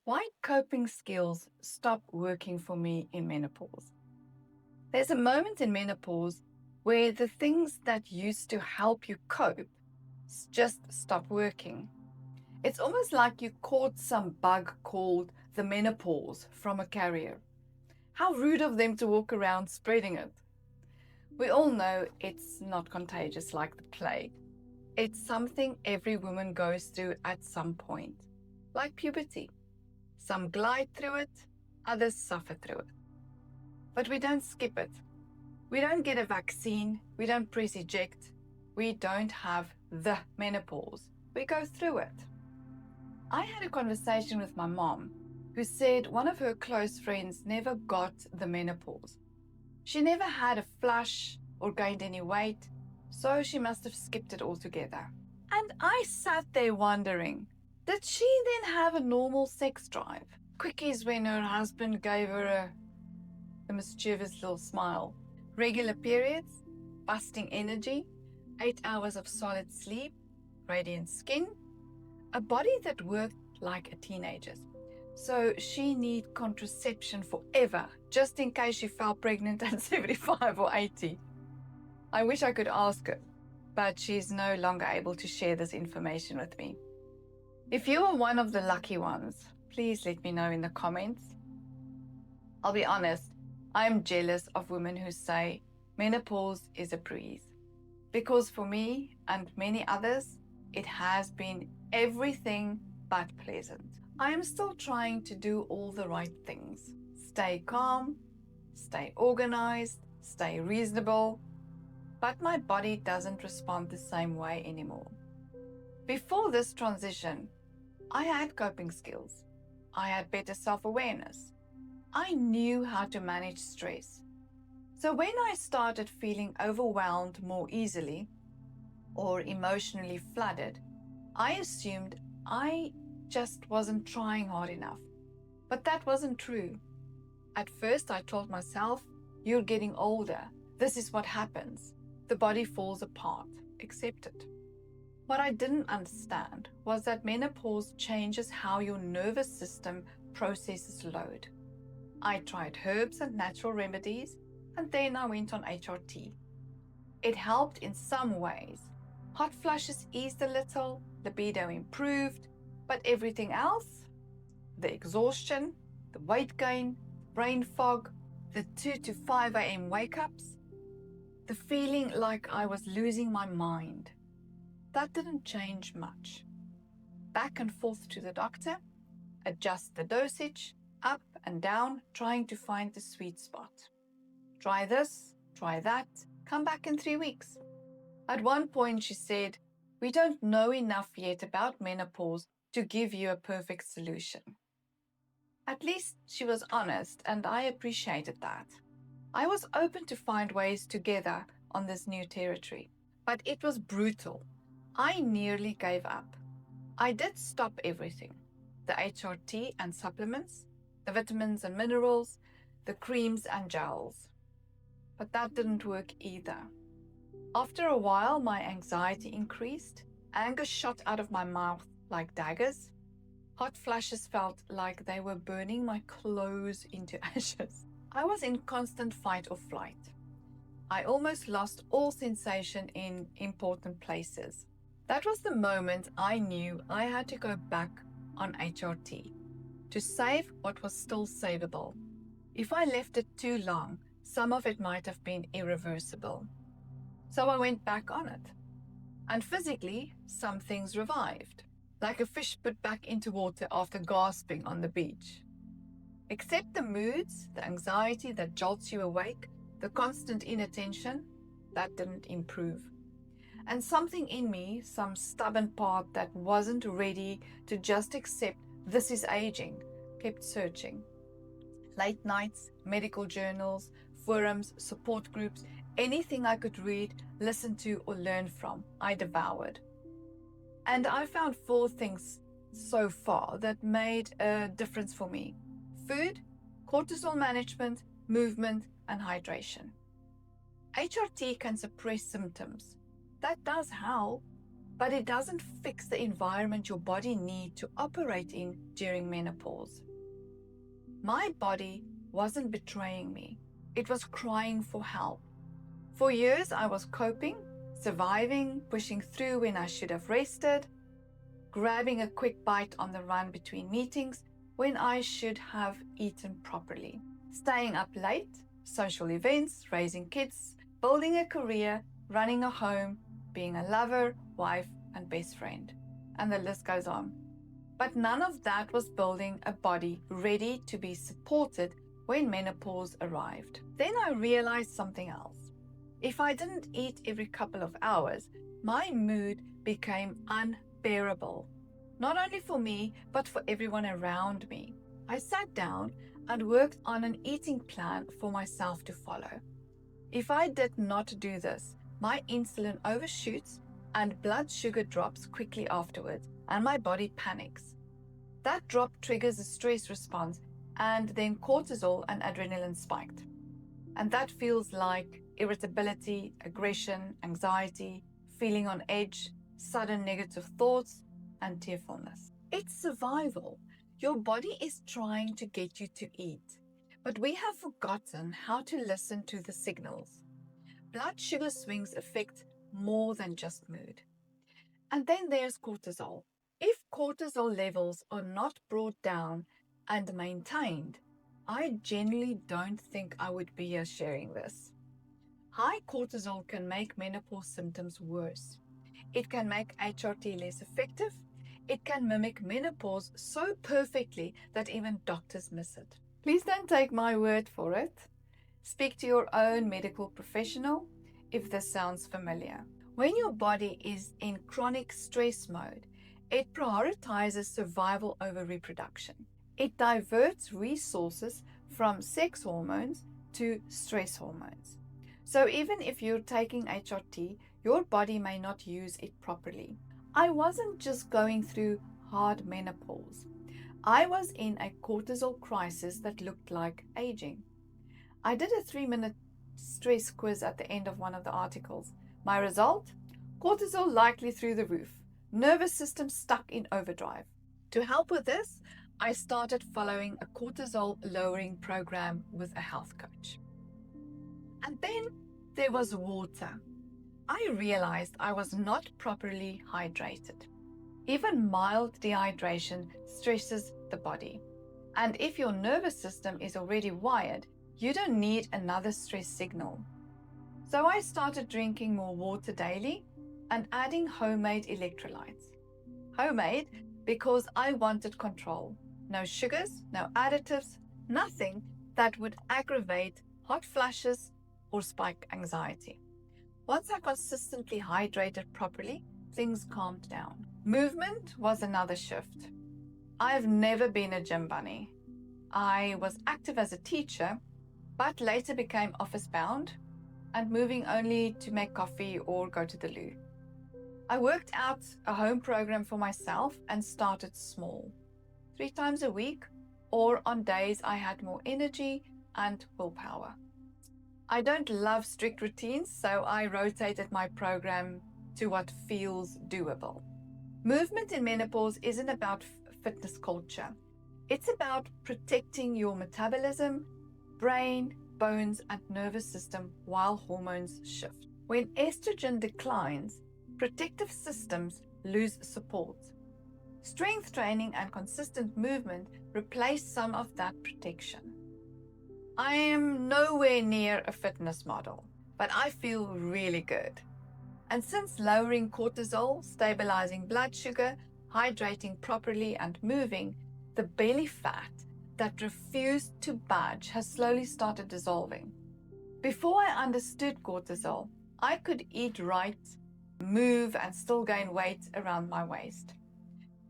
Why coping skills stop working for me in menopause? There's a moment in menopause where the things that used to help you cope just stop working. It's almost like you caught some bug called the menopause from a carrier. How rude of them to walk around spreading it. We all know it's not contagious like the plague. It's something every woman goes through at some point, like puberty. Some glide through it, others suffer through it. But we don't skip it. We don't get a vaccine. We don't press eject. We don't have the menopause. We go through it. I had a conversation with my mom, who said one of her close friends never got the menopause. She never had a flush or gained any weight, so she must have skipped it altogether. And I sat there wondering, did she then have a normal sex drive? Quickies when her husband gave her a mischievous little smile. Regular periods, busting energy, 8 hours of solid sleep, radiant skin, a body that worked like a teenager's. So she needed contraception forever, just in case she fell pregnant at 75 or 80. I wish I could ask her, but she's no longer able to share this information with me. If you are one of the lucky ones, please let me know in the comments. I'll be honest, I'm jealous of women who say menopause is a breeze. Because for me and many others, it has been everything but pleasant. I am still trying to do all the right things. Stay calm, stay organized, stay reasonable, but my body doesn't respond the same way anymore. Before this transition, I had coping skills. I had better self-awareness. I knew how to manage stress. So when I started feeling overwhelmed more easily or emotionally flooded, I assumed I just wasn't trying hard enough. But that wasn't true. At first, I told myself, you're getting older. This is what happens. The body falls apart. Accept it. What I didn't understand was that menopause changes how your nervous system processes load. I tried herbs and natural remedies, and then I went on HRT. It helped in some ways. Hot flushes eased a little, libido improved, but everything else, the exhaustion, the weight gain, brain fog, the 2 to 5 a.m. wake-ups, the feeling like I was losing my mind, that didn't change much. Back and forth to the doctor, adjust the dosage, up and down, trying to find the sweet spot. Try this, try that, come back in 3 weeks. At one point she said, we don't know enough yet about menopause to give you a perfect solution. At least she was honest, and I appreciated that. I was open to find ways together on this new territory, but it was brutal. I nearly gave up. I did stop everything, the HRT and supplements, the vitamins and minerals, the creams and gels. But that didn't work either. After a while, my anxiety increased, anger shot out of my mouth like daggers. Hot flashes felt like they were burning my clothes into ashes. I was in constant fight or flight. I almost lost all sensation in important places. That was the moment I knew I had to go back on HRT to save what was still savable. If I left it too long, some of it might have been irreversible. So I went back on it. And physically, some things revived, like a fish put back into water after gasping on the beach. Except the moods, the anxiety that jolts you awake, the constant inattention, that didn't improve. And something in me, some stubborn part that wasn't ready to just accept this is aging, kept searching. Late nights, medical journals, forums, support groups, anything I could read, listen to, or learn from, I devoured. And I found 4 things so far that made a difference for me: food, cortisol management, movement, and hydration. HRT can suppress symptoms. That does help, but it doesn't fix the environment your body needs to operate in during menopause. My body wasn't betraying me. It was crying for help. For years, I was coping, surviving, pushing through when I should have rested, grabbing a quick bite on the run between meetings when I should have eaten properly, staying up late, social events, raising kids, building a career, running a home, being a lover, wife, and best friend. And the list goes on. But none of that was building a body ready to be supported when menopause arrived. Then I realized something else. If I didn't eat every couple of hours, my mood became unbearable. Not only for me, but for everyone around me. I sat down and worked on an eating plan for myself to follow. If I did not do this, my insulin overshoots and blood sugar drops quickly afterwards, and my body panics. That drop triggers a stress response, and then cortisol and adrenaline spiked. And that feels like irritability, aggression, anxiety, feeling on edge, sudden negative thoughts, and tearfulness. It's survival. Your body is trying to get you to eat, but we have forgotten how to listen to the signals. Blood sugar swings affect more than just mood. And then there's cortisol. If cortisol levels are not brought down and maintained, I genuinely don't think I would be here sharing this. High cortisol can make menopause symptoms worse. It can make HRT less effective. It can mimic menopause so perfectly that even doctors miss it. Please don't take my word for it. Speak to your own medical professional if this sounds familiar. When your body is in chronic stress mode, it prioritizes survival over reproduction. It diverts resources from sex hormones to stress hormones. So even if you're taking HRT, your body may not use it properly. I wasn't just going through hard menopause. I was in a cortisol crisis that looked like aging. I did a 3-minute stress quiz at the end of one of the articles. My result? Cortisol likely through the roof. Nervous system stuck in overdrive. To help with this, I started following a cortisol lowering program with a health coach. And then there was water. I realized I was not properly hydrated. Even mild dehydration stresses the body. And if your nervous system is already wired, you don't need another stress signal. So I started drinking more water daily and adding homemade electrolytes. Homemade because I wanted control. No sugars, no additives, nothing that would aggravate hot flashes or spike anxiety. Once I consistently hydrated properly, things calmed down. Movement was another shift. I've never been a gym bunny. I was active as a teacher, but later became office bound and moving only to make coffee or go to the loo. I worked out a home program for myself and started small, 3 times a week or on days I had more energy and willpower. I don't love strict routines, so I rotated my program to what feels doable. Movement in menopause isn't about fitness culture. It's about protecting your metabolism, brain, bones, and nervous system while hormones shift. When estrogen declines, protective systems lose support. Strength training and consistent movement replace some of that protection. I am nowhere near a fitness model, but I feel really good. And since lowering cortisol, stabilizing blood sugar, hydrating properly, and moving, the belly fat that refused to budge has slowly started dissolving. Before I understood cortisol, I could eat right, move, and still gain weight around my waist.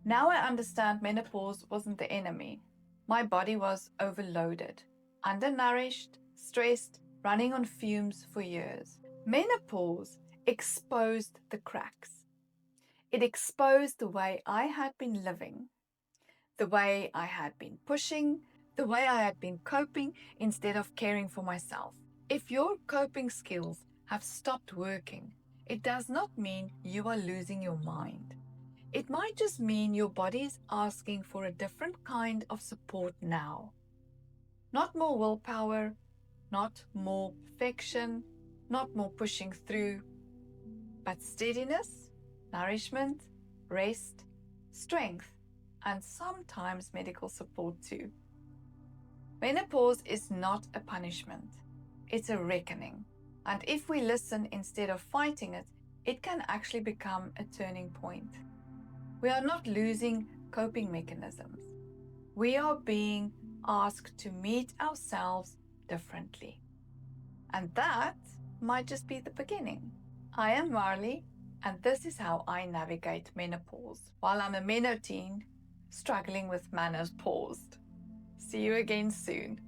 Now I understand menopause wasn't the enemy. My body was overloaded, undernourished, stressed, running on fumes for years. Menopause exposed the cracks. It exposed the way I had been living, the way I had been pushing, the way I had been coping instead of caring for myself. If your coping skills have stopped working, It does not mean you are losing your mind. It might just mean your body is asking for a different kind of support now. Not more willpower, not more perfection, not more pushing through, but steadiness, nourishment, rest, strength, and sometimes medical support too. Menopause is not a punishment, it's a reckoning. And if we listen instead of fighting it, it can actually become a turning point. We are not losing coping mechanisms. We are being asked to meet ourselves differently. And that might just be the beginning. I am Marley, and this is how I navigate menopause while I'm a menoteen struggling with manners paused. See you again soon.